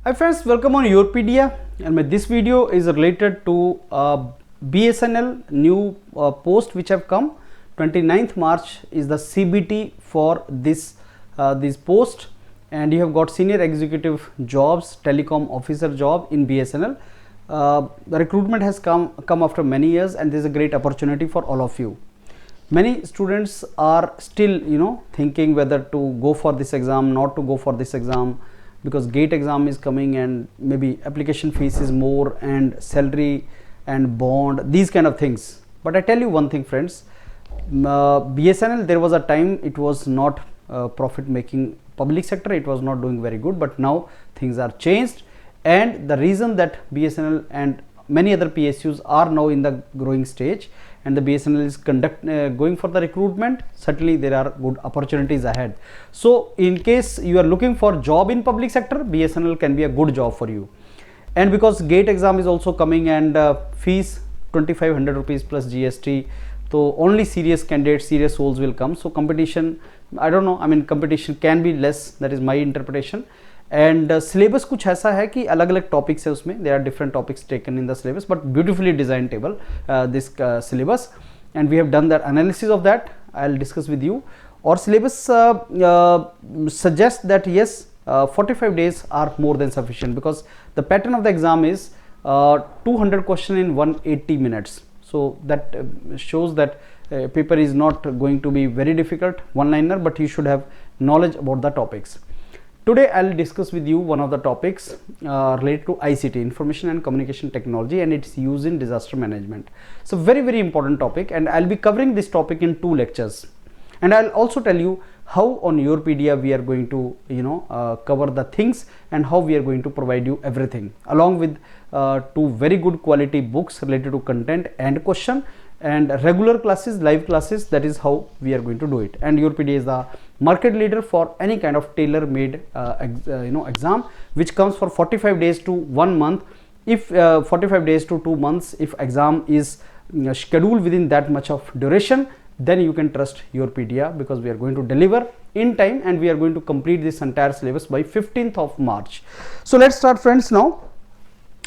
Hi friends, welcome on Yourpedia, and this video is related to BSNL new post which have come. 29th March is the CBT for this post, and you have got senior executive jobs, telecom officer job in BSNL. The recruitment has come after many years, and this is a great opportunity for all of you. Many students are still thinking whether to go for this exam, not to go for this exam, because GATE exam is coming and maybe application fees is more and salary and bond, these kind of things. But I tell you one thing friends, BSNL, there was a time it was not profit making public sector, it was not doing very good, but now things are changed, and the reason that BSNL and many other PSUs are now in the growing stage and the BSNL is going for the recruitment, certainly there are good opportunities ahead. So in case you are looking for job in public sector, BSNL can be a good job for you. And because GATE exam is also coming and fees 2500 rupees plus GST, so only serious candidates, serious souls will come. So competition, I don't know, I mean competition can be less, that is my interpretation. And syllabus कुछ ऐसा है कि अलग अलग topics है उसमें, there are different topics taken in the syllabus, but beautifully designed table, this syllabus, and we have done that analysis of that. I'll discuss with you. Or syllabus suggests that yes, 45 days are more than sufficient, because the pattern of the exam is 200 question in 180 minutes. So that shows that paper is not going to be very difficult, one-liner, but you should have knowledge about the topics. Today I'll discuss with you one of the topics related to ICT, Information and Communication Technology, and its use in disaster management. So very important topic, and I'll be covering this topic in 2 lectures. And I'll also tell you how on Yourpedia we are going to cover the things and how we are going to provide you everything, along with 2 very good quality books related to content and question, and regular classes, live classes. That is how we are going to do it. And Yourpedia is the market leader for any kind of tailor-made exam, which comes for 45 days to 1 month. If 45 days to 2 months, if exam is scheduled within that much of duration, then you can trust Yourpedia, because we are going to deliver in time and we are going to complete this entire syllabus by 15th of March. So let's start friends now.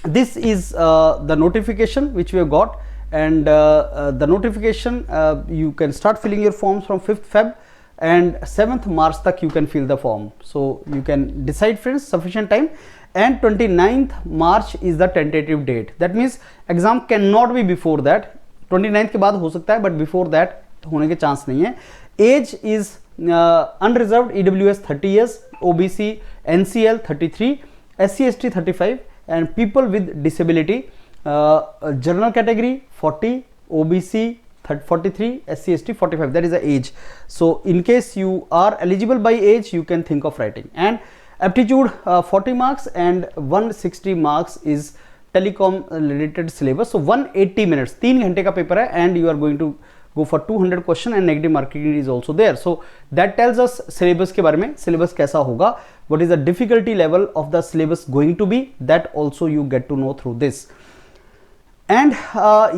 This is the notification which we have got, and the notification, you can start filling your forms from 5th Feb, and 7th March tak you can fill the form. So you can decide friends, sufficient time, and 29th March is the tentative date. That means exam cannot be before that. 29th के बाद हो सकता है, but before that होने के chance नहीं है. Age is unreserved EWS 30 years, OBC NCL 33, SC ST 35, and people with disability, general category 40, OBC 43, SC ST 45, that is the age. So in case you are eligible by age, you can think of writing. And aptitude 40 marks and 160 marks is telecom related syllabus. So 180 minutes, 3 घंटे का paper है, and you are going to go for 200 question, and negative marking is also there. So that tells us syllabus के बारे में, syllabus कैसा होगा, what is the difficulty level of the syllabus going to be, that also you get to know through this. And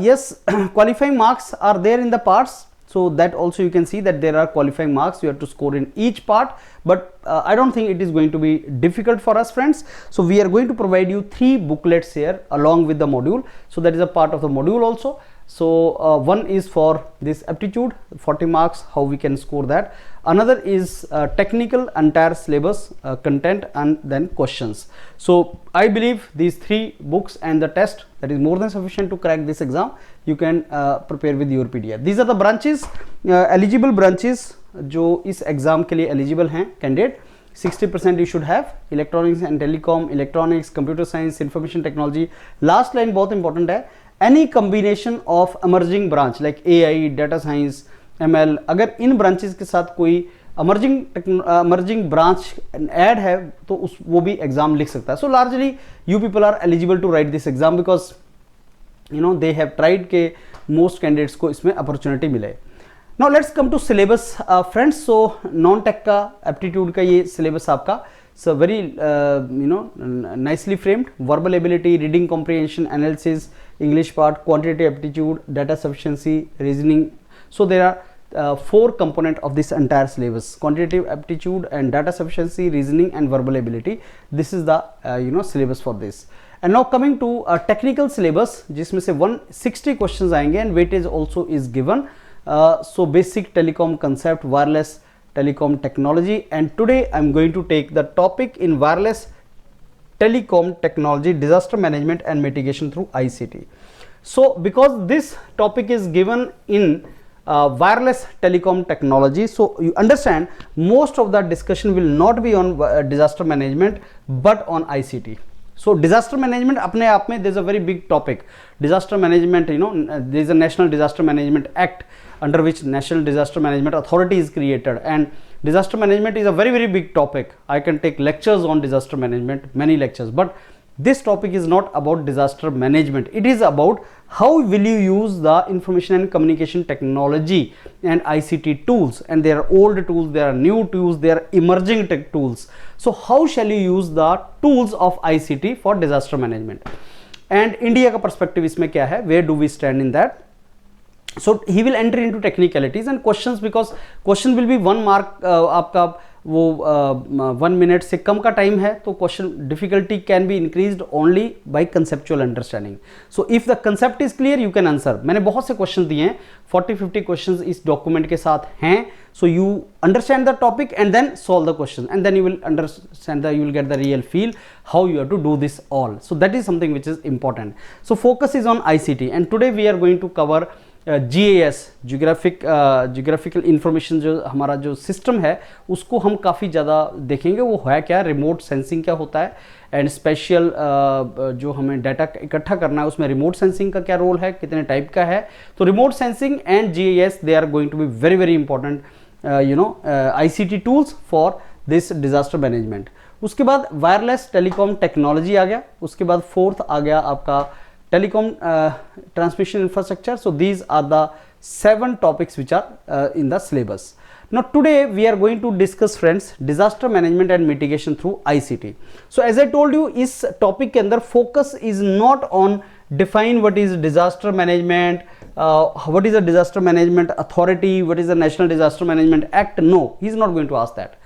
yes, qualifying marks are there in the parts, so that also you can see that there are qualifying marks you have to score in each part, but I don't think it is going to be difficult for us friends. So we are going to provide you 3 booklets here along with the module, so that is a part of the module also. So one is for this aptitude 40 marks, how we can score that. Another is technical entire syllabus, content, and then questions. So I believe these 3 books and the test, that is more than sufficient to crack this exam. You can prepare with Yourpedia. These are the branches, eligible branches जो इस exam के लिए eligible हैं candidate. 60% you should have electronics and telecom, electronics, computer science, information technology. Last line बहुत important है, any combination of emerging branch like AI, data science, ML, अगर इन branches के साथ कोई emerging branch ऐड है तो वो भी एग्जाम लिख सकता है. So largely you people are eligible to write this exam, because they have tried के most candidates को इसमें opportunity मिले. Now let's come to syllabus friends. So non-tech का aptitude का ये syllabus आपका, so very nicely framed. Verbal ability, reading comprehension, analysis, English part, quantitative aptitude, data sufficiency, reasoning. So there are four component of this entire syllabus: quantitative aptitude and data sufficiency, reasoning and verbal ability. This is the syllabus for this. And now coming to a technical syllabus, जिसमें से 160 questions आएंगे and weightage also is given. So basic telecom concept, wireless telecom technology, and today I'm going to take the topic in wireless telecom technology, disaster management and mitigation through ICT. So because this topic is given in wireless telecom technology, so you understand most of the discussion will not be on disaster management but on ICT. So disaster management अपने आप में there is a very big topic. Disaster management, there is a National Disaster Management Act under which National Disaster Management Authority is created, and disaster management is a very, very big topic. I can take lectures on disaster management, many lectures, but this topic is not about disaster management. It is about how will you use the information and communication technology and ICT tools, and there are old tools, there are new tools, there are emerging tech tools. So how shall you use the tools of ICT for disaster management? And India का perspective इसमें क्या है? Where do we stand in that? So he will enter into technicalities and questions, because question will be 1 mark. आपका वो 1 minute से कम का time है, तो question difficulty can be increased only by conceptual understanding. So if the concept is clear you can answer. मैंने बहुत से question दिए हैं, 40-50 क्वेश्चंस इस डॉक्यूमेंट के साथ हैं. So you understand the topic and then solve the question, and then you will understand you will get the real feel how you have to do this all. So that is something which is important. So focus is on ICT, and today we are going to cover GIS, geographical information. जो हमारा जो system है उसको हम काफ़ी ज़्यादा देखेंगे. वो है क्या, रिमोट सेंसिंग क्या होता है, एंड स्पेशल जो हमें डाटा इकट्ठा करना है उसमें रिमोट सेंसिंग का क्या रोल है, कितने टाइप का है. तो remote sensing and GIS they are going to be very very important ICT tools for this disaster management. उसके बाद वायरलेस टेलीकॉम टेक्नोलॉजी आ गया. उसके बाद फोर्थ आ गया आपका telecom transmission infrastructure. So these are the 7 topics which are in the syllabus. Now today we are going to discuss, friends, disaster management and mitigation through ICT. So as I told you, इस topic के अंदर focus is not on define what is disaster management, what is a disaster management authority, what is the National Disaster Management Act. No, he is not going to ask that,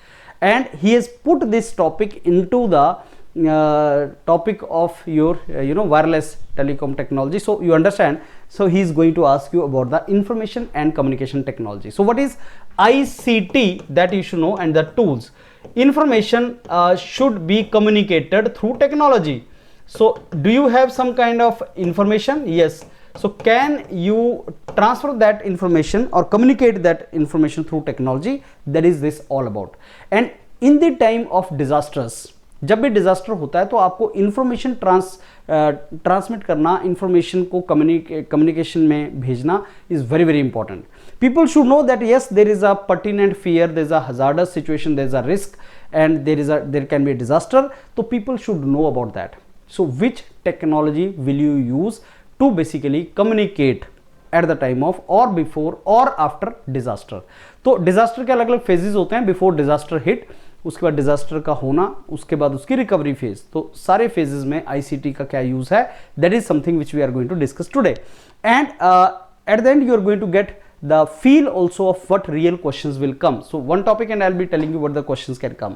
and he has put this topic into the topic of your wireless telecom technology. So you understand, so he is going to ask you about the information and communication technology. So what is ICT, that you should know, and the tools. Information should be communicated through technology. So do you have some kind of information? Yes. So can you transfer that information or communicate that information through technology? That is this all about. And in the time of disasters, जब भी disaster होता है तो आपको information transmit करना, information को communication में भेजना is very very important. People should know that yes there is a pertinent fear, there is a hazardous situation, there is a risk, and there can be a disaster. तो people should know about that. So which technology will you use to basically communicate at the time of और before और after disaster. तो disaster के अलग अलग phases होते हैं. Before disaster hit, उसके बाद डिजास्टर का होना, उसके बाद उसकी रिकवरी फेज. तो सारे फेजेस में ICT का क्या यूज है, that is something which we are going to discuss today. And at the end you are going to get the feel also of what real questions will come. So one topic and I will be telling you what the questions can come.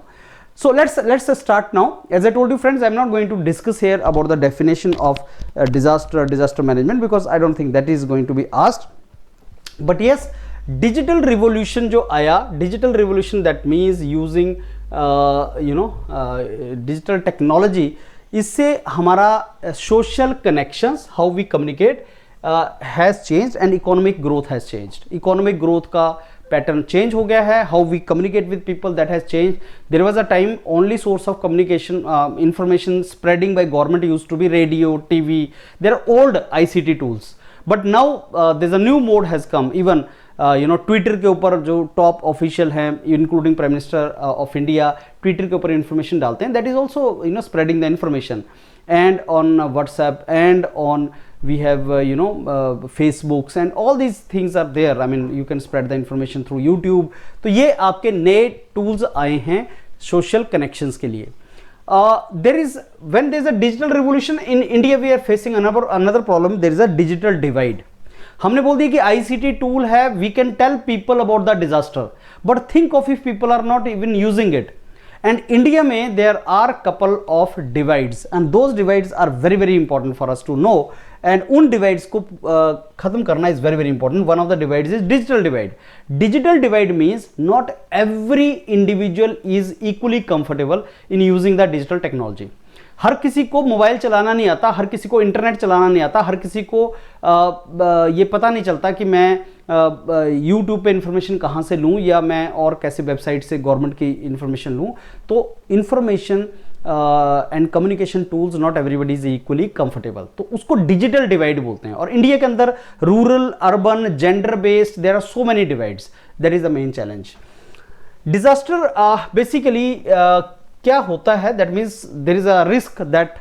So let's start now. As I told you, friends, I'm not going to discuss here about the definition of disaster management, because I don't think that is going to be asked. But yes, digital revolution जो आया, digital revolution, that means using digital technology, इससे हमारा social connections, how we communicate has changed, and economic growth has changed. Economic growth का pattern change हो गया है. How we communicate with people, that has change. There was a time only source of communication information spreading by government use to be radio, TV. There are old ICT tools, but now there is a new mode has come. Even Twitter के ऊपर जो top official हैं, including prime minister of India, Twitter के ऊपर information डालते हैं. That is also spreading the information. And on WhatsApp, and on we have Facebooks, and all these things are there. I mean, you can spread the information through YouTube. तो ये आपके नए tools आए हैं social connections के लिए. When there is a digital revolution in India, we are facing another problem. There is a digital divide. हमने बोल दिया कि आईसीटी टूल है, we can tell people about the disaster, but think of if people are not even using it. And India में there are couple of divides and those divides are very very important for us to know, and उन divides को खत्म करना is very very important. One of the divides is digital divide. Digital divide means not every individual is equally comfortable in using the digital technology. हर किसी को mobile चलाना नहीं आता, हर किसी को इंटरनेट चलाना नहीं आता, हर किसी को ये पता नहीं चलता कि मैं यूट्यूब पे इंफॉर्मेशन कहाँ से लूँ या मैं और कैसे वेबसाइट से गवर्नमेंट की इंफॉर्मेशन लूँ. तो information and communication tools not everybody is equally comfortable, तो उसको डिजिटल डिवाइड बोलते हैं. और इंडिया के अंदर rural, urban, gender based, there are so many divides. That is the main challenge. Disaster basically क्या होता है, that means there is a risk that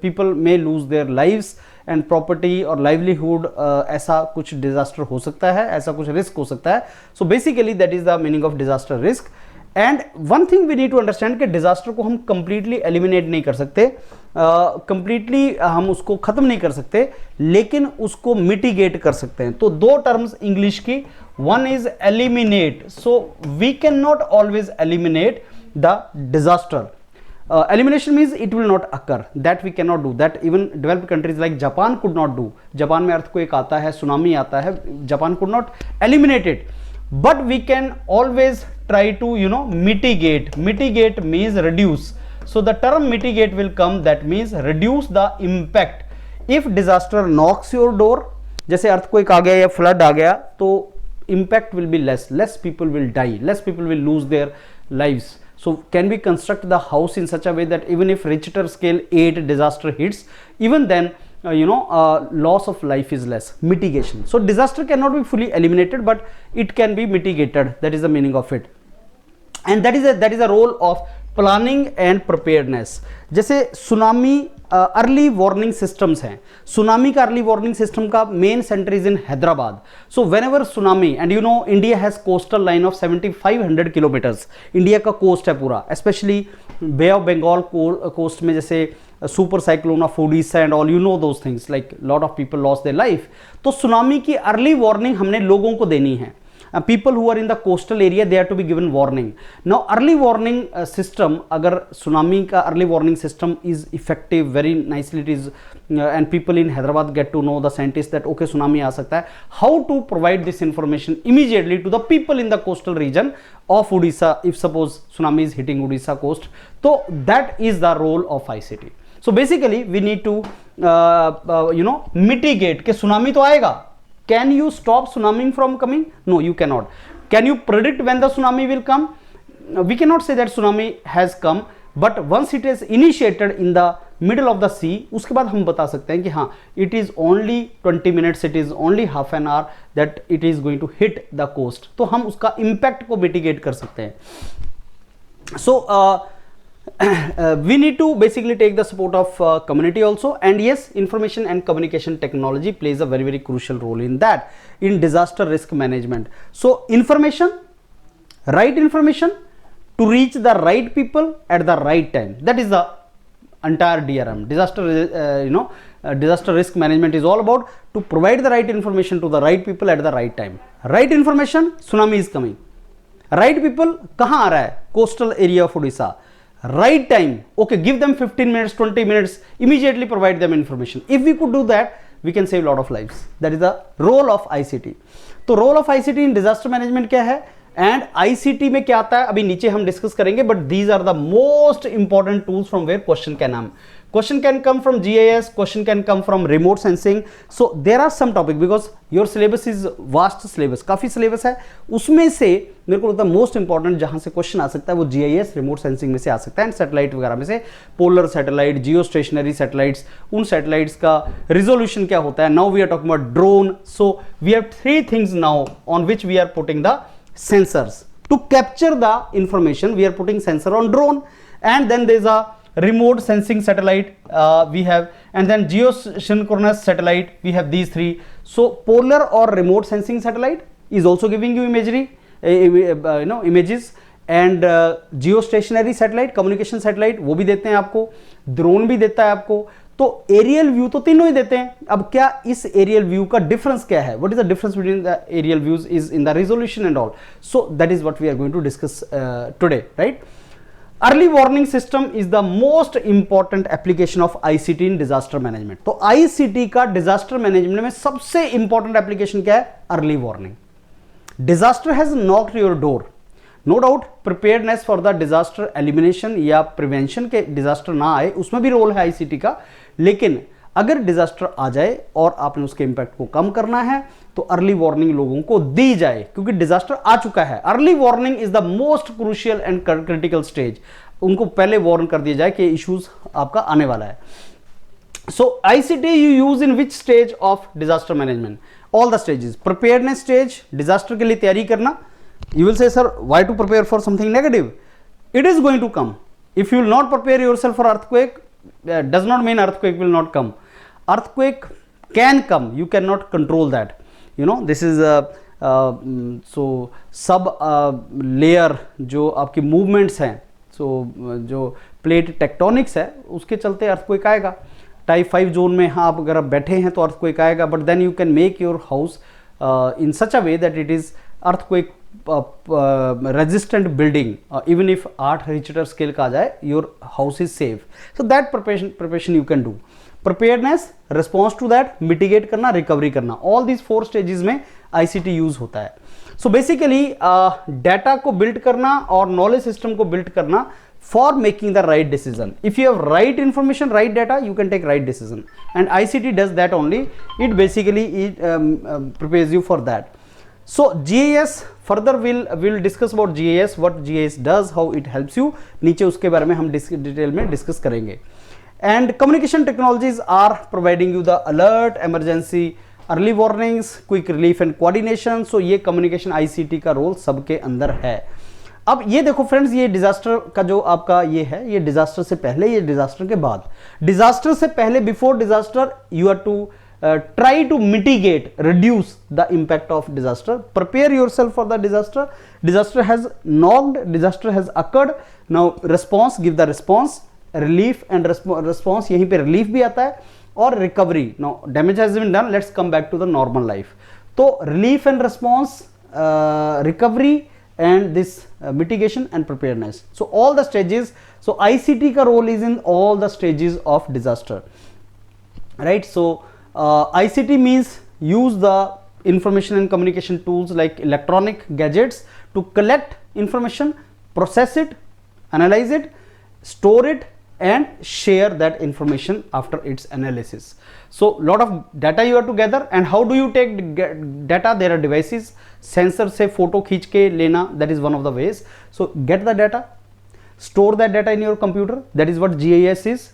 people may lose their lives and property और livelihood. ऐसा कुछ disaster हो सकता है, ऐसा कुछ रिस्क हो सकता है. So basically that is the meaning of disaster risk. And one thing we need to understand कि डिजास्टर को हम कंप्लीटली एलिमिनेट नहीं कर सकते, कंप्लीटली हम उसको खत्म नहीं कर सकते, लेकिन उसको मिटिगेट कर सकते हैं. तो दो टर्म्स इंग्लिश की, one is eliminate. So we can not always eliminate the disaster. Elimination means it will not occur, that we cannot do that. Even developed countries like Japan could not do. Japan में earthquake आता है, tsunami आता है, Japan could not eliminate it, but we can always try to mitigate. Mitigate means reduce. So the term mitigate will come, that means reduce the impact. If disaster knocks your door, जैसे earthquake आ गया या flood आ गया, तो impact will be less people will die, less people will lose their lives. So can we construct the house in such a way that even if Richter scale 8 disaster hits, even then loss of life is less. Mitigation. So disaster cannot be fully eliminated, but it can be mitigated. That is the meaning of it. And that is a role of planning and preparedness. जैसे tsunami early warning systems हैं. Tsunami का early warning system का main centre is in Hyderabad. So whenever tsunami, and India has coastal line of 7500 kilometres. India का coast है पूरा, specially bay of Bengal coast में, जैसे super cyclone of Odisha and all, those things, like lot of people lost their life. तो tsunami की early warning हमने लोगों को देनी है. People who are in the coastal area, they are to be given warning. Now early warning system, agar tsunami ka early warning system is effective, very nicely it is, and people in Hyderabad get to know, the scientists, that okay tsunami aa sakta hai. How to provide this information immediately to the people in the coastal region of Odisha if suppose tsunami is hitting Odisha coast. So that is the role of ICT. So basically we need to mitigate ke tsunami to aayega. Can you stop tsunami from coming? No, you cannot. Can you predict when the tsunami will come? We cannot say that tsunami has come, but once it is initiated in the middle of the sea, उसके बाद हम बता सकते हैं कि हाँ, it is only 20 minutes, it is only half an hour that it is going to hit the coast. तो हम उसका impact को mitigate कर सकते हैं. So we need to basically take the support of community also, and yes, information and communication technology plays a very very crucial role in that, in disaster risk management. So information, right information to reach the right people at the right time, that is the entire DRM. Disaster risk management is all about to provide the right information to the right people at the right time. Right information, tsunami is coming. Right people, कहाँ आ रहा है? Coastal area of Odisha. Right time, okay, give them 15 minutes, 20 minutes, immediately provide them information. If we could do that, we can save a lot of lives. That is the role of ICT. तो role of ICT in disaster management क्या है, and ICT में क्या आता है अभी नीचे हम डिस्कस करेंगे, but these are the most important tools from where question can come. Question can come from GIS, question can come from remote sensing. So there are some topic, because your syllabus is vast syllabus, काफ़ी syllabus है, उसमें से मेरे को लगता है most important जहाँ से क्वेश्चन आ सकता है वो GIS, रिमोट सेंसिंग में से आ सकता है, एंड सैटेलाइट वगैरह में से, polar satellite, geostationary satellites, उन सैटेलाइट्स का रिजोल्यूशन क्या होता है. Now we are talking about drone. So we have 3 things now on which we are putting the sensors to capture the information. We are putting sensor on drone, and then there is a remote sensing satellite we have, and then geosynchronous satellite. We have these 3. So polar or remote sensing satellite is also giving you imagery, images, and geostationary satellite, communication satellite वो भी देते हैं आपको, drone भी देता है आपको. तो एरियल व्यू तो तीनों ही देते हैं। अब क्या इस एरियल व्यू का डिफरेंस क्या है, what is the difference between the aerial views is in the resolution and all, so that is what we are going to discuss today, right. Early warning system is the most important application of ICT in disaster management. तो ICT का disaster management में सबसे important application क्या है, early warning. Disaster has knocked your door, no doubt preparedness for the disaster elimination या prevention के disaster ना आए उसमें भी रोल है आईसीटी का, लेकिन अगर डिजास्टर आ जाए और आपने उसके इंपैक्ट को कम करना है तो अर्ली वार्निंग लोगों को दी जाए, क्योंकि डिजास्टर आ चुका है। Early warning is the most crucial and critical stage, उनको पहले वार्न कर दिया जाए कि इश्यूज आपका आने वाला है। So ICT you use in which stage of disaster management, all the stages. Preparedness stage, disaster के लिए तैयारी करना। You will say, sir, why to prepare for something negative? It is going to come. If you will not prepare yourself for earthquake, does not mean earthquake will not come. Earthquake can come. You cannot control that. You know, this is so sub layer जो आपकी movements हैं, so जो plate tectonics है उसके चलते earthquake आएगा। Type 5 zone में हाँ अगर आप बैठे हैं तो earthquake आएगा, but then you can make your house in such a way that it is earthquake resistant building, even if 8 Richter scale का आ जाए, your house is safe. So that preparation you can do. Preparedness, response to that, mitigate करना, recovery करना, all these 4 stages में ICT use होता है। So basically data को build करना और knowledge system को build करना for making the right decision. If you have right information, right data, you can take right decision, and ICT does that only. It basically prepares you for that. So GIS further we'll discuss about GIS, what GIS does, how it helps you, नीचे उसके बारे में हम detail में discuss करेंगे। And communication technologies are providing you the alert, emergency, early warnings, quick relief and coordination. So ये communication ICT का role सबके अंदर है। अब ये देखो फ्रेंड्स, ये डिजास्टर का जो आपका ये है, ये डिजास्टर से पहले, ये डिजास्टर के बाद। डिजास्टर से पहले, before disaster, you are to try to mitigate, reduce the impact of disaster. Prepare yourself for the disaster. Disaster has knocked, disaster has occurred. Now response, give the response, relief and response, यहीं पे relief भी आता है, और recovery. Now damage has been done, let's come back to the normal life. तो relief and response, recovery and this mitigation and preparedness. So all the stages. So ICT का role is in all the stages of disaster, right? So ICT means use the information and communication tools like electronic gadgets to collect information, process it, analyze it, store it and share that information after its analysis. So lot of data you have to gather, and how do you take data? There are devices, sensor से photo खींच के लेना, that is one of the ways. So get the data, store that data in your computer, that is what GIS is.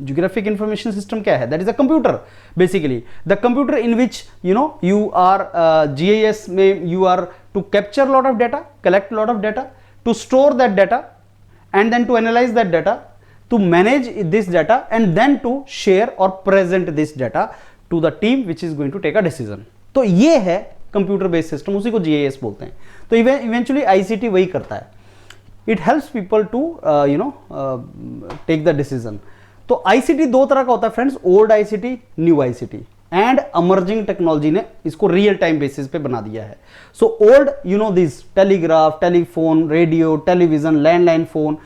Geographic information system क्या है? That is a computer basically, the computer in which you are GIS में you are to capture lot of data, collect lot of data, to store that data and then to analyze that data, to manage this data and then to share or present this data to the team which is going to take a decision. तो ये है computer based system, उसी को GIS बोलते हैं। तो eventually ICT वही करता है, it helps people to take the decision. तो ICT दो तरह का होता है friends, old ICT, new ICT, and emerging technology ने इसको रियल टाइम बेसिस पे बना दिया है। So old this telegraph, telephone, radio, television, landline phone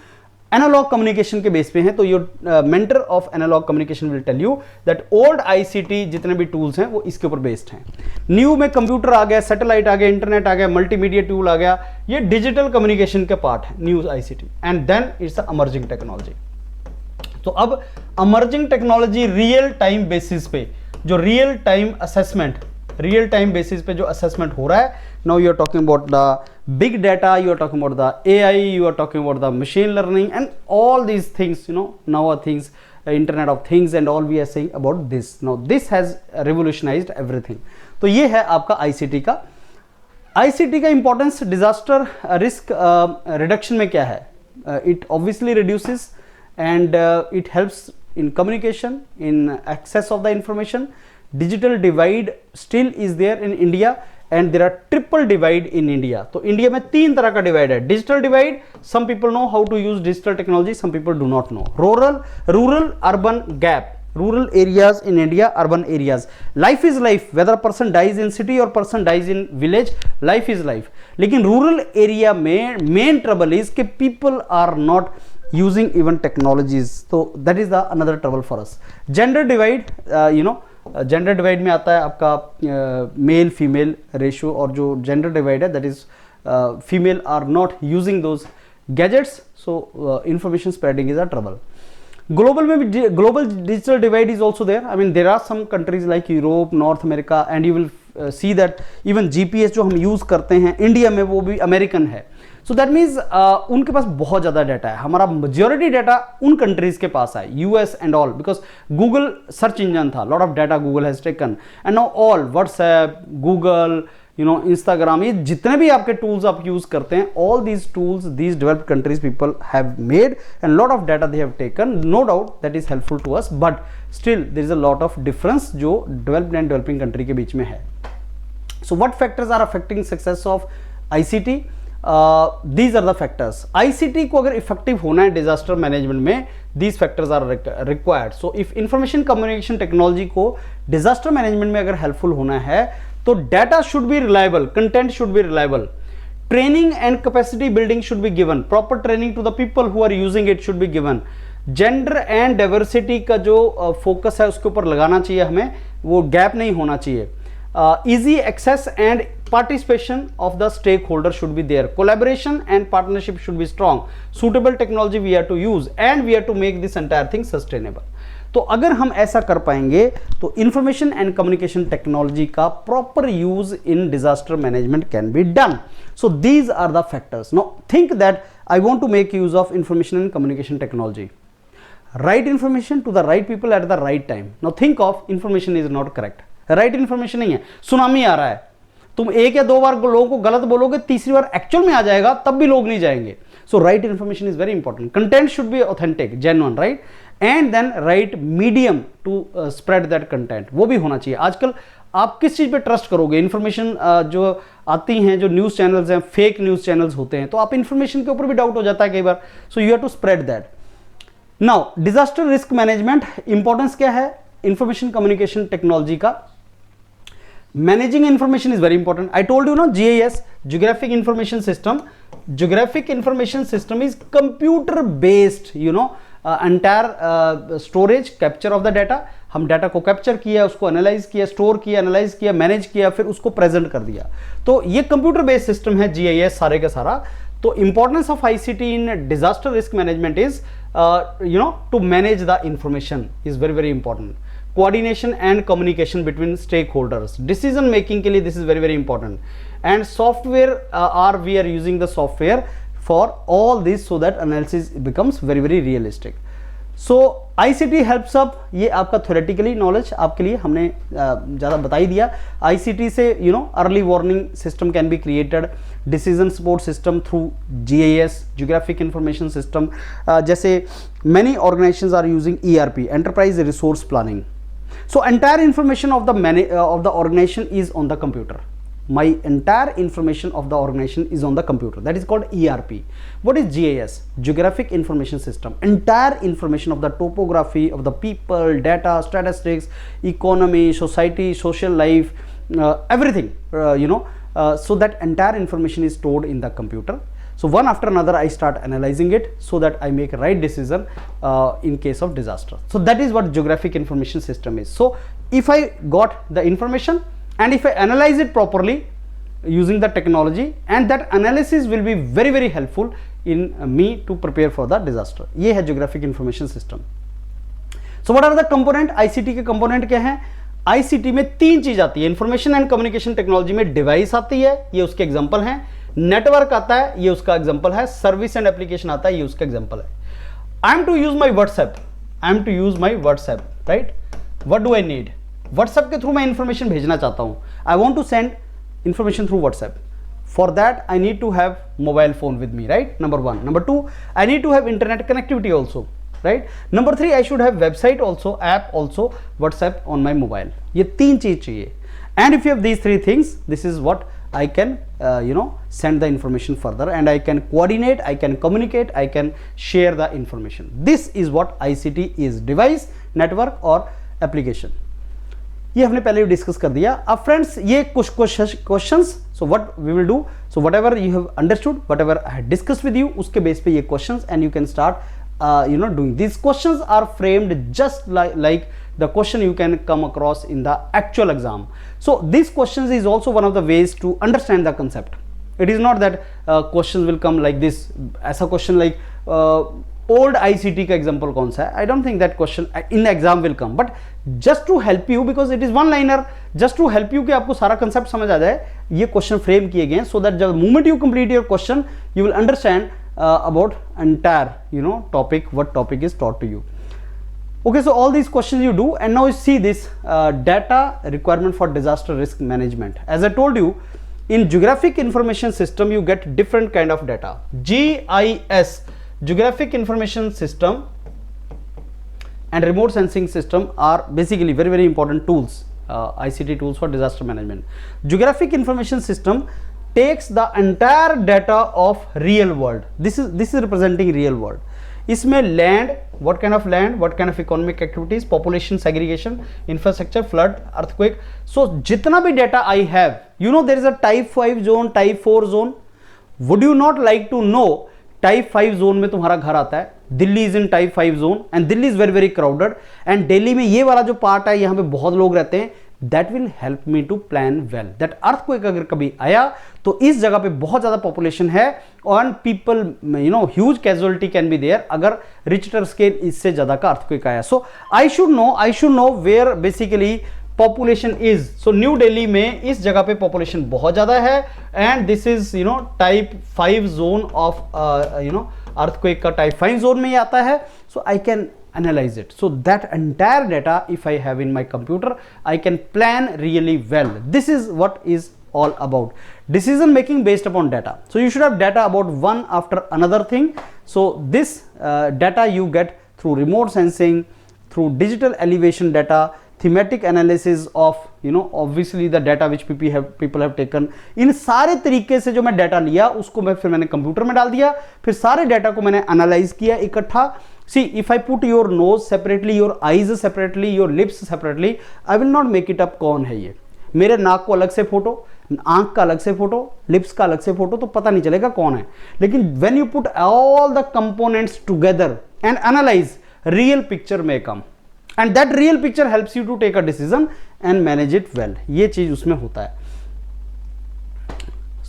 analogue communication के बेस पे हैं। तो your mentor of analogue communication will tell you that old ICT जितने भी टूल्स हैं वो इसके ऊपर बेस्ड हैं। न्यू में कंप्यूटर आ गया, सैटेलाइट आ गया, इंटरनेट आ गया, मल्टीमीडिया टूल आ गया, ये डिजिटल कम्युनिकेशन के पार्ट है new ICT, and then it's emerging technology. तो अब emerging technology real time basis पे जो real time assessment, real time basis पे जो असेसमेंट हो रहा है, now you are talking about the big data, you are talking about the AI, you are talking about the machine learning and all these things, now are things, internet of things and all we are saying about this. Now this has revolutionized everything. तो ये है आपका ICT का। ICT का importance disaster risk reduction में क्या है? It obviously reduces and it helps in communication, in access of the information. Digital divide still is there in India and there are triple divide in India. तो India में 3 तरह का divide है। Digital divide, some people know how to use digital technology, some people do not know. Rural urban gap, rural areas in India, urban areas. Life is life, whether a person dies in city or person dies in village, life is life. लेकिन rural area में main trouble is कि people are not using even technologies, so that is the another trouble for us. Gender divide, gender divide में आता है आपका male female ratio, और जो जेंडर डिवाइड है that is female are not using those gadgets, so information spreading is a trouble. Global में भी global digital divide is also there. I mean there are some countries like Europe, North America, and you will see that even GPS जो हम use करते हैं India में वो भी American है। सो दैट मीन्स उनके पास बहुत ज़्यादा डाटा है, हमारा मेजॉरिटी डाटा उन कंट्रीज के पास है, US and all, because Google search engine था, lot of data Google has taken, and now all WhatsApp, Google, Instagram, ये जितने भी आपके टूल्स आप यूज करते हैं, all these tools these developed countries people have made and lot of data they have taken. No doubt that is helpful to us, but still there is a lot of difference जो developed and developing country के बीच में है। So what factors are affecting success of ICT? These are the factors. ICT को अगर effective होना है disaster management में, these factors are required. So if information communication technology को डिजास्टर मैनेजमेंट में अगर हेल्पफुल होना है तो data should be reliable, content should be reliable, training and capacity building should be given, proper training to the people who are using it should be given, gender and diversity का जो focus है उसके ऊपर लगाना चाहिए हमें, वो gap नहीं होना चाहिए। Easy access and participation of the stakeholder should be there. Collaboration and partnership should be strong. Suitable technology we have to use and we have to make this entire thing sustainable. तो अगर हम ऐसा कर पाएंगे तो information and communication technology का proper use in disaster management can be done. So these are the factors. Now think that I want to make use of information and communication technology. Right information to the right people at the right time. Now think of information is not correct, right information नहीं है, tsunami आ रहा है, तुम 1 या 2 बार लोगों को गलत बोलोगे, तीसरी बार एक्चुअल में आ जाएगा तब भी लोग नहीं जाएंगे. So right information is very important. Content should be authentic, genuine, right, and then right medium to spread that content, वो भी होना चाहिए. आजकल आप किस चीज पे ट्रस्ट करोगे? इंफॉर्मेशन जो आती हैं, जो न्यूज चैनल्स हैं, फेक न्यूज चैनल्स होते हैं, तो आप इंफॉर्मेशन के ऊपर भी डाउट हो जाता है कई बार. So you have to spread that. Now disaster risk management, importance क्या है इंफॉर्मेशन कम्युनिकेशन टेक्नोलॉजी का? Managing information is very important. I told you, no, GIS, Geographic Information System. Geographic Information System is computer based, entire storage, capture of the data. हम data को capture किया, उसको analyse किया, store किया, analyse किया, manage किया, फिर उसको प्रेजेंट कर दिया. तो ये कंप्यूटर बेस्ड सिस्टम है GIS सारे का सारा. तो importance of ICT in disaster risk management is to manage the information is very very important. Coordination and communication between stakeholders, decision making के लिए this is very very important. And software we are using the software for all this so that analysis becomes very very realistic. So ICT helps up. ये आपका theoretically knowledge आपके लिए हमने ज़्यादा बता ही दिया. ICT से early warning system can be created, decision support system through GIS, geographic information system. जैसे many organisations are using ERP, enterprise resource planning. So entire information of the organization is on the computer. My entire information of the organization is on the computer. That is called ERP. What is GIS? Geographic Information System. Entire information of the topography of the people, data, statistics, economy, society, social life, everything. So that entire information is stored in the computer. So one after another I start analyzing it so that I make a right decision in case of disaster. So that is what geographic information system is. So if I got the information and if I analyze it properly using the technology, and that analysis will be very very helpful in me to prepare for the disaster. ये है geographic information system. So what are the component? ICT के component क्या हैं? ICT में 3 चीज आती है. Information and communication technology में डिवाइस आती है, ये उसके एग्जाम्पल हैं. नेटवर्क आता है, ये उसका एग्जांपल है. सर्विस एंड एप्लीकेशन आता है, ये उसका एग्जांपल है. I am to use my WhatsApp, right? What do I need? WhatsApp के थ्रू मैं इंफॉर्मेशन भेजना चाहता हूं. I want to send information through WhatsApp. For that I need to have mobile phone with me, right? Number 1. Number 2, I need to have internet connectivity also, right? Number 3, I should have website also, app also, WhatsApp on my mobile. ये 3 चीज चाहिए. And if you have these three things, this is what I can send the information further, and I can coordinate, I can communicate, I can share the information. This is what ICT is, device, network और application. ये हमने पहले discuss कर दिया. अब friends ये कुछ questions, so what we will do, so whatever you have understood, whatever I had discussed with you, उसके बेस पे ये questions, and you can start doing. These questions are framed just like the question you can come across in the actual exam. So these questions is also one of the ways to understand the concept. It is not that questions will come like this. ऐसा question like old ICT का example कौन सा है? I don't think that question in the exam will come. But just to help you, because it is one liner, just to help you कि आपको सारा concept समझ आ जाए, ये question frame किए गए हैं, so that the moment you complete your question, you will understand about entire topic, what topic is taught to you. Okay, so all these questions you do, and now you see this data requirement for disaster risk management. As I told you, in geographic information system you get different kind of data. GIS, geographic information system, and remote sensing system are basically very, very important tools, ICT tools for disaster management. Geographic information system takes the entire data of real world. This is representing real world. इसमें land, what kind of land, what kind of economic activities, population segregation, infrastructure, flood, earthquake. So जितना भी data I have, there is a type 5 zone, type 4 zone. Would you not like to know type 5 zone में तुम्हारा घर आता है, Delhi is in type 5 zone, and Delhi is very very crowded, and Delhi में ये वाला जो पार्ट है यहाँ पे बहुत लोग रहते हैं. That will help me to plan well that earthquake अगर कभी आया तो इस जगह पे बहुत ज्यादा पॉपुलेशन है, और people huge casualty can be there अगर रिक्टर स्केल इससे ज्यादा का अर्थक्वेक आया. So I should know where basically population is. So New Delhi में इस जगह पे पॉपुलेशन बहुत ज्यादा है, and this is type 5 zone of earthquake का टाइप 5 जोन में ही आता है. So I can analyze it. So that entire data, if I have in my computer, I can plan really well. This is what is all about. Decision making based upon data. So you should have data about one after another thing. So this data you get through remote sensing, through digital elevation data, thematic analysis of obviously the data which people have taken. इन सारे तरीके से जो मैं data लिया उसको मैंने computer में डाल दिया, फिर सारे डाटा को मैंने एनालाइज किया इकट्ठा. See, if I put your nose separately, your eyes separately, your lips separately, I will not make it up कौन है ये. मेरे नाक को अलग से फोटो, आंख का अलग से फोटो, लिप्स का अलग से फोटो, तो पता नहीं चलेगा कौन है. लेकिन when you put all the components together and analyze, real picture may come, and that real picture helps you to take a decision and manage it well. ये चीज उसमें होता है.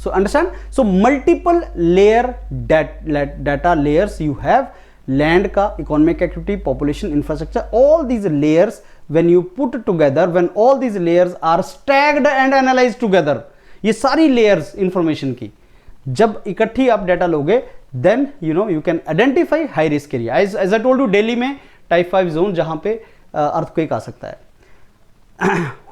So understand? So multiple layer data layers you have. Land का, economic activity, population, infrastructure, all these layers when you put together, when all these layers are stacked and analyse together, ये सारी layers information की जब इकट्ठी आप data लोगे, then you can identify high risk area. As I told you, Delhi में type 5 zone जहां पे अर्थक्वेक आ सकता है.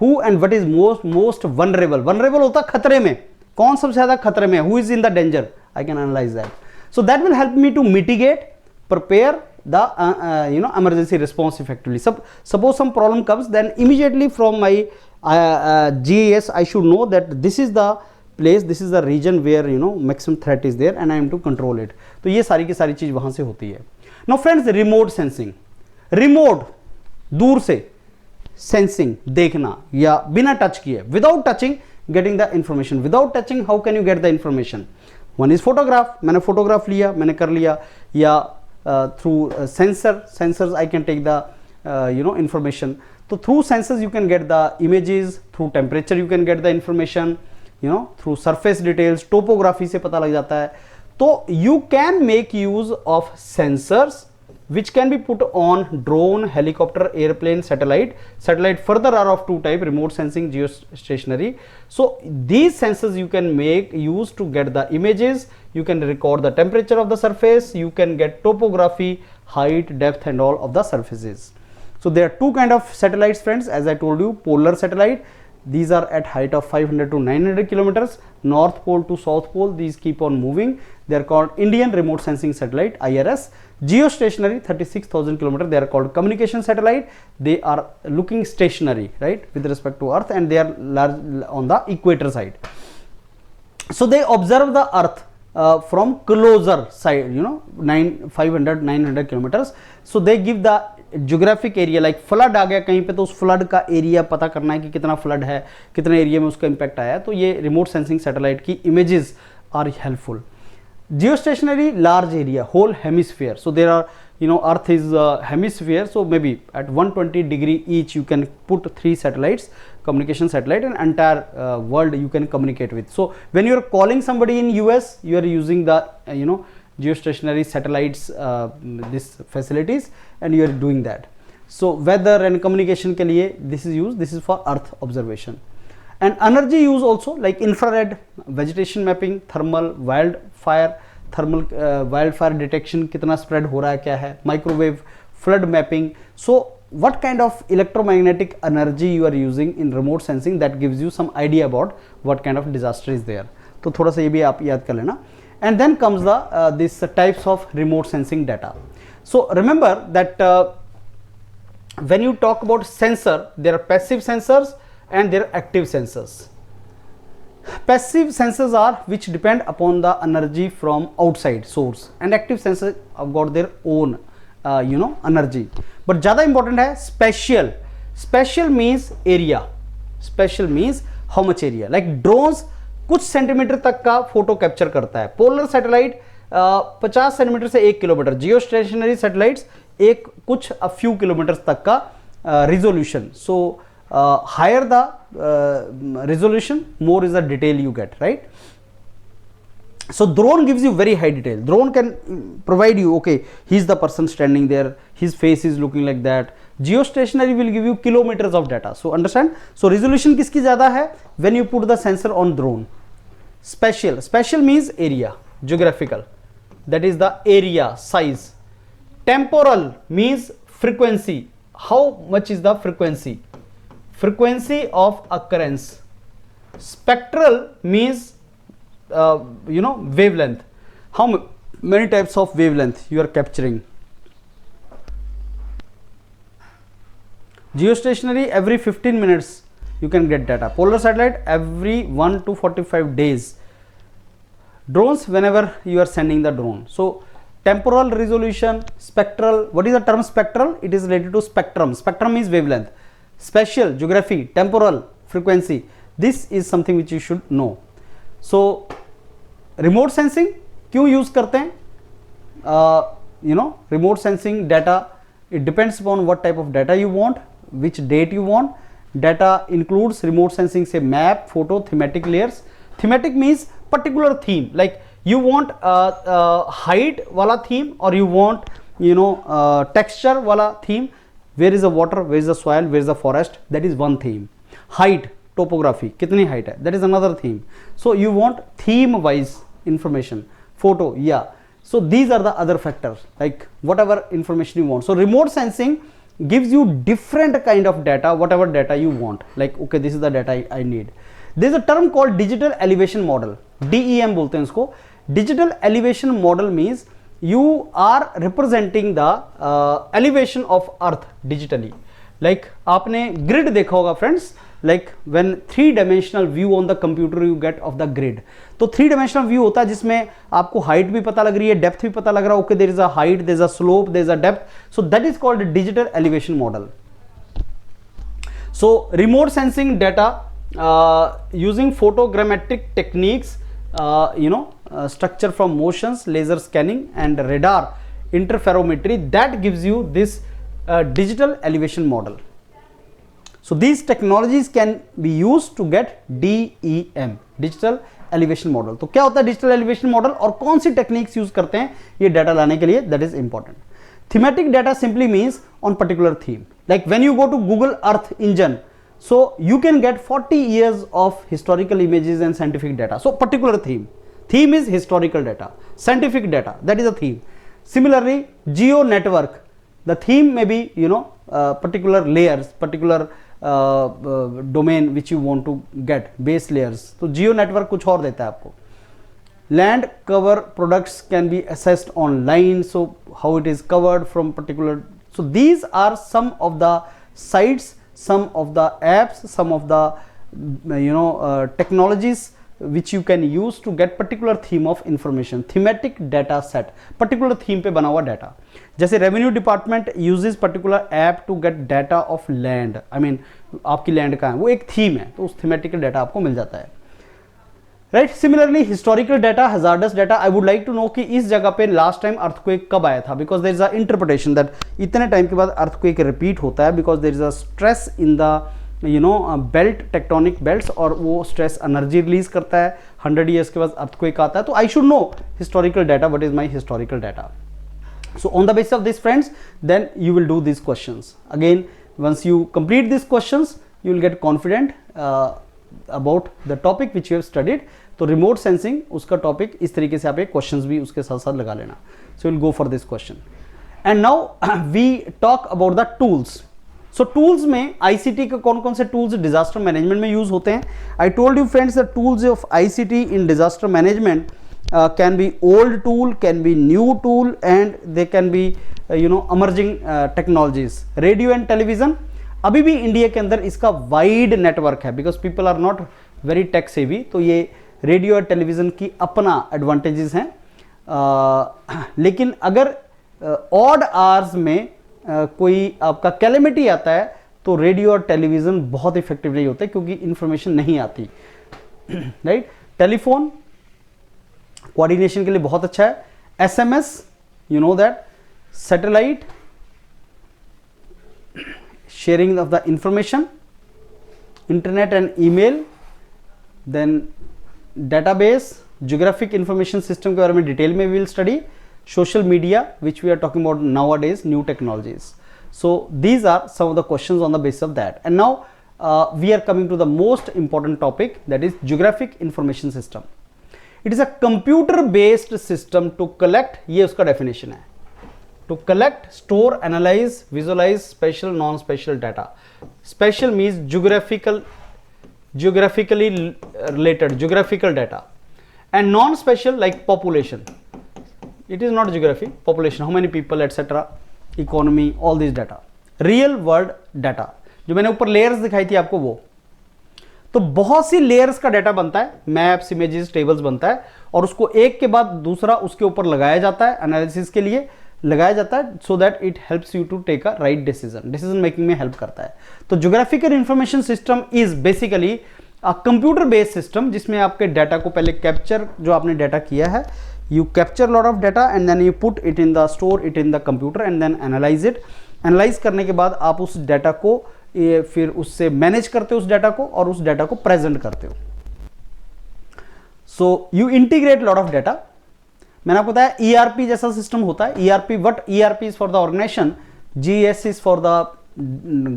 Who and what is most vulnerable होता खतरे में, कौन सबसे ज्यादा खतरे में, who is in the danger, I can analyse that. So that will help me to mitigate, prepare the emergency response effectively. Suppose some problem comes, then immediately from my GIS I should know that this is the place, this is the region where maximum threat is there and I am to control it. तो ये सारी की सारी चीज वहां से होती है. Now friends, remote sensing, remote दूर से sensing, देखना या बिना टच किए, without touching getting the information. Without touching how can you get the information? One is photograph, मैंने photograph लिया, मैंने कर लिया, या through sensors I can take the information. So through sensors you can get the images, through temperature you can get the information, through surface details, topography से पता लग जाता है. तो you can make use of sensors which can be put on drone, helicopter, airplane, satellite. Further are of two type: remote sensing, geostationary. So these sensors you can make use to get the images, you can record the temperature of the surface, you can get topography, height, depth and all of the surfaces. So there are two kind of satellites friends, as I told you. Polar satellite, these are at height of 500 to 900 kilometers, north pole to south pole, these keep on moving. They are called Indian remote sensing satellite, IRS. Geostationary 36,000 kilometer, they are called communication satellite. They are looking stationary, right, with respect to earth, and they are large on the equator side. So they observe the earth from closer side, 500-900 kilometers. So they give the geographic area, like flood आ गया कहीं पे तो उस flood का area पता करना है कि कितना फ्लड है, कितने एरिया में उसका इम्पैक्ट आया, तो ये रिमोट सेंसिंग सैटेलाइट की images are helpful. Geostationary, large area, whole hemisphere. So there are, earth is a hemisphere, so maybe at 120 degree each you can put 3 satellites, communication satellite, and entire world you can communicate with. So when you are calling somebody in US, you are using the geostationary satellites, this facilities, and you are doing that. So weather and communication ke liye this is used. This is for earth observation. And energy use also, like infrared, vegetation mapping, thermal, wildfire, wildfire detection, कितना spread हो रहा है, क्या है, microwave, flood mapping. So what kind of electromagnetic energy you are using in remote sensing, that gives you some idea about what kind of disaster is there. तो थोड़ा सा ये भी आप याद कर लेना. And then comes the this types of remote sensing data. So remember that when you talk about sensor, there are passive sensors and there are active sensors. Passive sensors are which depend upon the energy from outside source, and active sensors have got their own energy. But ज़्यादा important है spatial. Spatial means area. Spatial means how much area. Like drones कुछ centimetre तक का photo capture करता है. Polar satellite 50 centimetre से 1 kilometre. Geostationary satellites एक कुछ फ्यू किलोमीटर तक का resolution. So higher the resolution, more is the detail you get, right? So drone gives you very high detail. Drone can provide you, okay, he's the person standing there, his face is looking like that. Geostationary will give you kilometers of data. So understand? So resolution किसकी ज़्यादा है when you put the sensor on drone. Spatial means area, geographical, that is the area, size. Temporal means frequency, how much is the frequency of occurrence. Spectral means wavelength, how many types of wavelength you are capturing. Geostationary, every 15 minutes you can get data. Polar satellite, every 1 to 45 days. Drones, whenever you are sending the drone. So temporal resolution, spectral. What is the term spectral? It is related to spectrum. Spectrum is wavelength. Spatial, geography, temporal, frequency. This is something which you should know. So remote sensing क्यों use करते हैं? Remote sensing data, it depends upon what type of data you want, which date you want. Data includes remote sensing से map, photo, thematic layers. Thematic means particular theme, like you want height वाला theme, or you want texture वाला theme. Where is the water, where is the soil, where is the forest, that is one theme. Height, topography, कितनी height है, that is another theme. So you want theme wise information. Photo, yeah. So these are the other factors, like whatever information you want. So remote sensing gives you different kind of data, whatever data you want. Like okay, this is the data I need. There is a term called digital elevation model, DEM बोलते हैं इसको. Digital elevation model means you are representing the elevation of earth digitally. Like आपने grid देखा होगा friends, like when 3-dimensional view on the computer you get of the grid. तो 3-dimensional view होता है जिसमें आपको height भी पता लग रही है, depth भी पता लग रहा है, okay, there is a height, there is a slope, there is a depth. So that is called a digital elevation model. So remote sensing data using photogrammetric techniques, structure from motions, laser scanning, and radar interferometry, that gives you this digital elevation model. So these technologies can be used to get DEM, digital elevation model. तो क्या होता है digital elevation model और कौन सी techniques use करते हैं ये data लाने के लिए, that is important. Thematic data simply means on particular theme. Like when you go to Google Earth Engine, so you can get 40 years of historical images and scientific data. So particular theme. Theme is historical data, scientific data, that is a theme. Similarly, geo network, the theme may be particular layers, particular domain which you want to get, base layers. तो geo network कुछ और देता है आपको. land cover products can be assessed online, so how it is covered from particular. So these are some of the sites, some of the apps, some of the technologies which you can use to get particular theme of information. Thematic data set, particular theme पे बना हुआ data. जैसे revenue department uses particular app to get data of land, I mean आपकी land कहाँ है, वो एक theme है, तो उस थीमेटिकल डाटा आपको मिल जाता है, right. Similarly historical data, hazardous data. I would like to know कि इस जगह पे लास्ट टाइम अर्थक्वेक कब आया था, because there is a interpretation that इतने टाइम के बाद अर्थक्वेक रिपीट होता है, because there is a stress in the belt, tectonic belts, और वो स्ट्रेस एनर्जी रिलीज करता है. 100 ईयर्स के बाद अर्थक्वेक आता है, तो आई should no historical data, what is my historical data. So on the basis of this, friends, then you will do these questions. Again, once you complete these questions, you will get confident about the topic which you have studied. तो remote sensing उसका topic इस तरीके से आप एक questions भी उसके साथ साथ लगा लेना. So we'll go for this question. And now we talk about the tools. So tools में ICT के कौन कौन से tools disaster management में use होते हैं. I told you, friends, the tools of ICT in disaster management can be old tool, can be new tool, and they can be emerging technologies. Radio and television अभी भी India के अंदर इसका wide network है, because people are not very tech savvy, तो ये radio और television की अपना एडवांटेजेस हैं. लेकिन अगर ऑड आवर्स में कोई आपका कैलेमिटी आता है, तो रेडियो और टेलीविजन बहुत इफेक्टिव नहीं होते, क्योंकि इंफॉर्मेशन नहीं आती, राइट. टेलीफोन कोऑर्डिनेशन के लिए बहुत अच्छा है. SMS, you know that. Satellite, sharing of the information. Internet and email. Then database, geographic information system के बारे में डिटेल में we will study. Social media, which we are talking about nowadays, new technologies. So these are some of the questions on the basis of that. And now we are coming to the most important topic, that is geographic information system. It is a computer based system to collect, ये उसका definition है, to collect, store, analyse, visualise spatial, non spatial data. Spatial means geographically related, geographical data, and non special like population. It is not geography, population, how many people, etc., economy, all these data. Real world data, जो मैंने ऊपर layers दिखाई थी आपको, वो तो बहुत सी layers का डाटा बनता है, मैप्स, इमेजेस, टेबल्स बनता है, और उसको एक के बाद दूसरा उसके ऊपर लगाया जाता है, एनालिसिस के लिए लगाया जाता है, so that it helps you to take a right decision making में हेल्प करता है. तो geographical information system is basically a computer based system, जिसमें आपके डाटा को पहले कैप्चर, जो आपने डाटा किया है, you capture lot of data and then you put it in the, store it in the computer and then analyse it. Analyse करने के बाद आप उस डाटा को फिर उससे मैनेज करते हो, उस डाटा को, और उस डाटा को प्रेजेंट करते हो. So you integrate lot of data. मैंने आपको बताया ERP जैसा सिस्टम होता है. ERP, what ERP is for the organisation, GS is for the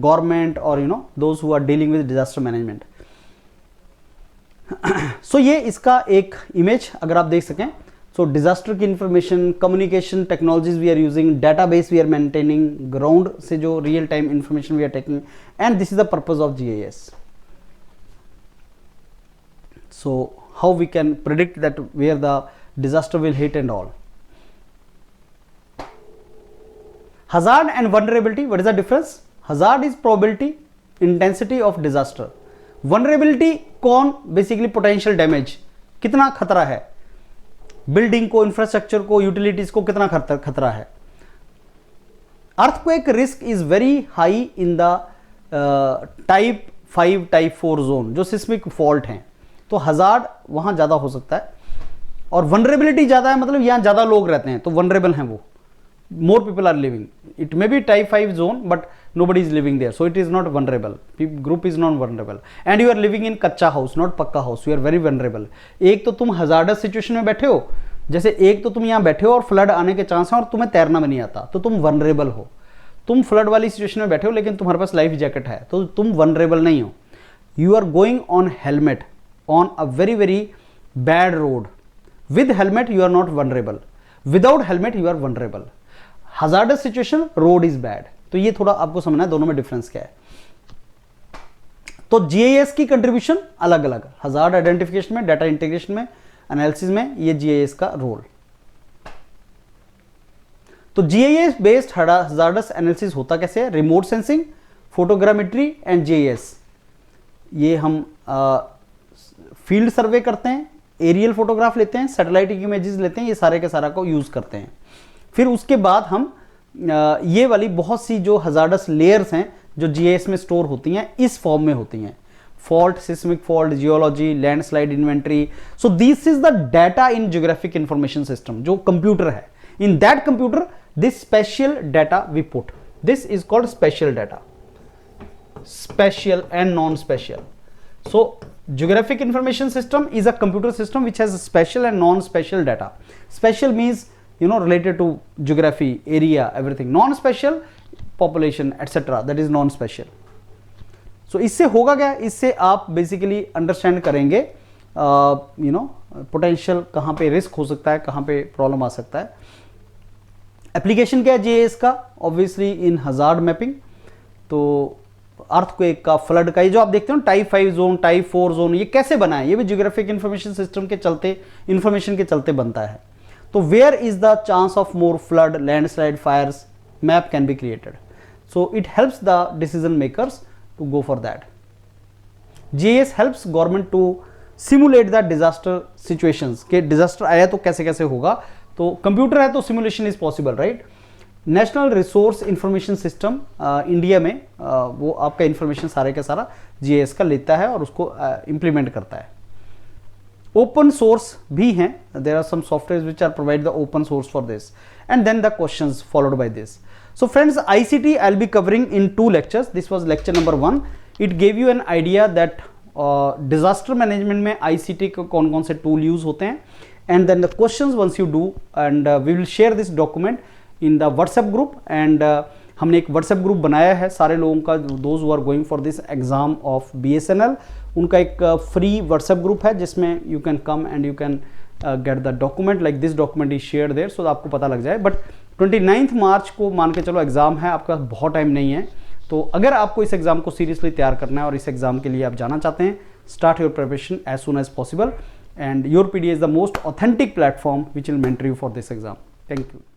government, और those who are dealing with disaster management. So ये इसका एक इमेज अगर आप देख सकें. सो डिजास्टर की information, communication technologies we are using, database we are maintaining, ground से जो real time information we are taking, and this is the purpose of GIS. So how we can predict that where the disaster will hit and all. Hazard and vulnerability, what is the difference? Hazard is probability, intensity of disaster. Vulnerability कौन, basically potential damage, कितना खतरा है, building को, infrastructure को, utilities को कितना खतरा है. Earthquake risk is very high in the type 5, type 4 zone, जो सिस्मिक फॉल्ट हैं, तो हजार्ड वहां ज्यादा हो सकता है. और वनरेबिलिटी ज्यादा है, मतलब यहां ज्यादा लोग रहते हैं, तो वनरेबल हैं वो, more people are living. It may be type 5 zone, but nobody is living there, so it is not vulnerable. Group is not vulnerable, and you are living in कच्चा हाउस, not पक्का house, you are very vulnerable. एक तो तुम hazardous situation में बैठे हो, जैसे एक तो तुम यहाँ बैठे हो और फ्लड आने के चांस हैं और तुम्हें तैरना भी नहीं आता, तो तुम वनरेबल हो. तुम फ्लड वाली सिचुएशन में बैठे हो लेकिन तुम्हारे पास लाइफ जैकेट है, तो तुम वनरेबल नहीं हो. You are going on helmet on a very very bad road. With helmet you are not vulnerable, without helmet you are vulnerable. Hazardous situation, road is bad. तो ये थोड़ा आपको समझना है दोनों में डिफरेंस क्या है. तो GIS की कंट्रीब्यूशन अलग अलग, हजार्ड आइडेंटिफिकेशन में, डाटा इंटीग्रेशन में, एनालिसिस में ये जीआईएस का रोल। तो जीआईएस बेस्ड हजार्डस एनालिसिस होता कैसे है? Remote sensing, photogrammetry and GIS. ये हम फील्ड सर्वे करते हैं, एरियल फोटोग्राफ लेते हैं, सैटेलाइट इमेजेस लेते हैं, ये सारे के सारा को यूज करते हैं। फिर उसके बाद हम ये वाली बहुत सी जो हजार्डस लेयर्स हैं जो जीआईएस में स्टोर होती हैं, इस फॉर्म में होती हैं। Fault, seismic fault, geology, landslide inventory. So this is the data in geographic information system, जो कंप्यूटर है। In that computer this spatial data we put, this is called spatial data, spatial and non spatial. So geographic information system is a computer system which has special and non-special data. Special means related to geography, area, everything. Non-special, population, etc. That is non-special. So इससे होगा क्या? इससे आप basically understand करेंगे potential कहाँ पे risk हो सकता है, कहाँ पे problem आ सकता है। Application क्या है GIS का? Obviously in hazard mapping. तो अर्थक्वेक का, फ्लड का, ये जो आप देखते हो टाइप 5 जोन, टाइप 4 जोन, ये कैसे बना है? ये भी जियोग्राफिक इंफॉर्मेशन सिस्टम के चलते, इंफॉर्मेशन के चलते बनता है। तो where is the chance of more flood, landslide, fires, map can be created. So it helps the decision makers to go for that. GIS helps government to simulate the disaster situations, के disaster आया तो कैसे कैसे होगा। तो computer है तो simulation is possible, right. National resource information system India में वो आपका इंफॉर्मेशन सारे का सारा जीआईएस का लेता है और उसको इंप्लीमेंट करता है। ओपन सोर्स भी हैं, there are some software which are provide the open source for this, and then the questions followed by this. So friends, ICT I will be covering in 2 lectures. This was lecture number 1. It gave you an idea that disaster management में ICT के कौन कौन से tool use होते हैं, and then the questions once you do, and we will share this document in the WhatsApp group. And हमने एक WhatsApp group बनाया है सारे लोगों का, those who are going for this exam of BSNL, उनका एक फ्री व्हाट्सएप ग्रुप है जिसमें you can come and you can get the document, like this document is share there, so आपको पता लग जाए। बट 29 मार्च को मान के चलो एग्जाम है, आपके पास बहुत टाइम नहीं है। तो अगर आपको इस एग्जाम को सीरियसली तैयार करना है और इस एग्जाम के लिए आप जाना चाहते हैं, start your preparation as soon as possible, and your PD is the most authentic platform which will mentor you for this exam. Thank you.